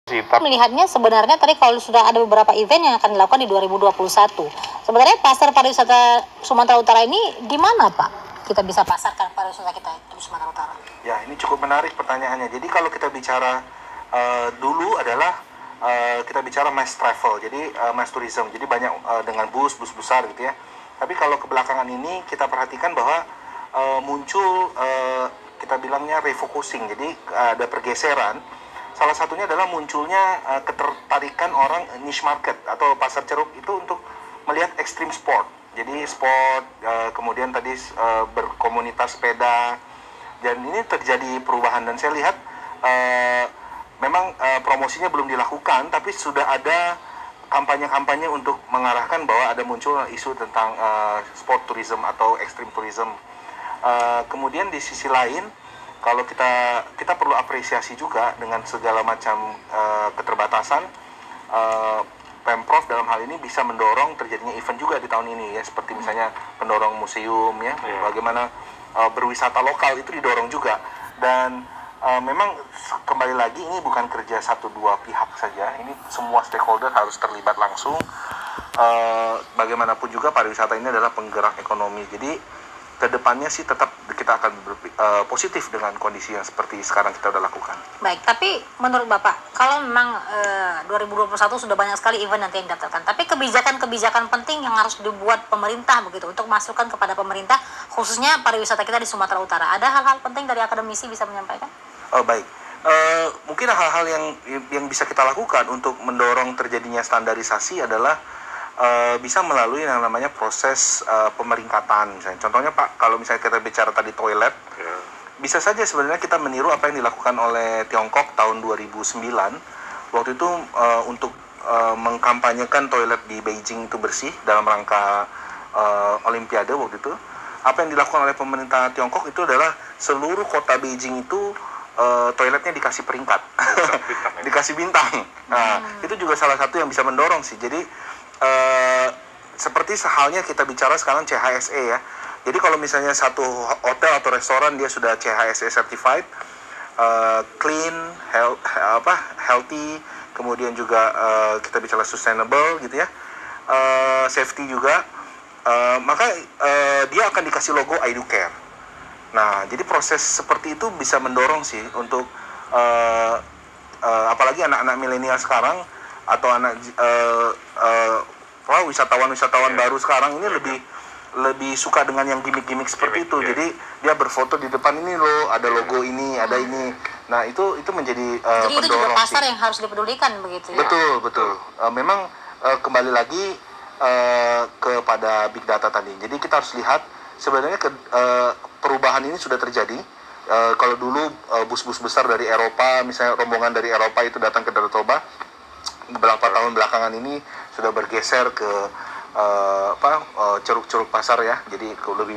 sih. Melihatnya sebenarnya tadi kalau sudah ada beberapa event yang akan dilakukan di 2021. Sebenarnya pasar pariwisata Sumatera Utara ini di mana, Pak? Kita bisa pasarkan pariwisata kita di Sumatera Utara. Ya, ini cukup menarik pertanyaannya. Jadi kalau kita bicara dulu adalah kita bicara mass travel, jadi mass tourism. Jadi banyak dengan bus besar gitu ya. Tapi kalau kebelakangan ini kita perhatikan bahwa muncul kita bilangnya refocusing. Jadi ada pergeseran. Salah satunya adalah munculnya ketertarikan orang niche market atau pasar ceruk itu untuk melihat extreme sport. Jadi sport, kemudian tadi berkomunitas sepeda, dan ini terjadi perubahan. Dan saya lihat memang promosinya belum dilakukan, tapi sudah ada kampanye-kampanye untuk mengarahkan bahwa ada muncul isu tentang sport tourism atau extreme tourism. Kemudian di sisi lain, kalau kita perlu apresiasi juga dengan segala macam keterbatasan, Pemprov dalam hal ini bisa mendorong terjadinya event juga di tahun ini ya, seperti misalnya pendorong museum ya, bagaimana berwisata lokal itu didorong juga. Dan memang kembali lagi ini bukan kerja satu dua pihak saja, ini semua stakeholder harus terlibat langsung. Bagaimanapun juga pariwisata ini adalah penggerak ekonomi, jadi kedepannya sih tetap kita akan positif dengan kondisi yang seperti sekarang kita udah lakukan. Baik, tapi menurut Bapak, kalau memang 2021 sudah banyak sekali event nanti yang didaftarkan, tapi kebijakan-kebijakan penting yang harus dibuat pemerintah begitu untuk masukan kepada pemerintah, khususnya pariwisata kita di Sumatera Utara, ada hal-hal penting dari akademisi bisa menyampaikan? Baik, mungkin hal-hal yang bisa kita lakukan untuk mendorong terjadinya standarisasi adalah bisa melalui yang namanya proses pemeringkatan. Misalnya, contohnya Pak, kalau misalnya kita bicara tadi toilet, bisa saja sebenarnya kita meniru apa yang dilakukan oleh Tiongkok tahun 2009. Waktu itu untuk mengkampanyekan toilet di Beijing itu bersih dalam rangka Olimpiade waktu itu. Apa yang dilakukan oleh pemerintah Tiongkok itu adalah seluruh kota Beijing itu toiletnya dikasih peringkat, dikasih bintang. Nah, itu juga salah satu yang bisa mendorong sih. Jadi seperti sehalnya kita bicara sekarang CHSE ya. Jadi kalau misalnya satu hotel atau restoran dia sudah CHSE certified, clean, healthy, kemudian juga kita bicara sustainable gitu ya, safety juga, maka dia akan dikasih logo iDoCare. Nah, jadi proses seperti itu bisa mendorong sih untuk apalagi anak-anak milenial sekarang atau anak wisatawan-wisatawan baru sekarang ini lebih suka dengan yang gimmick-gimmick seperti itu. Jadi dia berfoto di depan, ini loh ada logo ini, ada ini. Nah, itu menjadi Jadi itu juga pasar sih. yang harus dipedulikan begitu ya. Betul. Memang kembali lagi kepada big data tadi. Jadi kita harus lihat sebenarnya perubahan ini sudah terjadi. Kalau dulu bus-bus besar dari Eropa, misalnya rombongan dari Eropa itu datang ke Danau Toba, beberapa tahun belakangan ini sudah bergeser ke ceruk-ceruk pasar ya, jadi lebih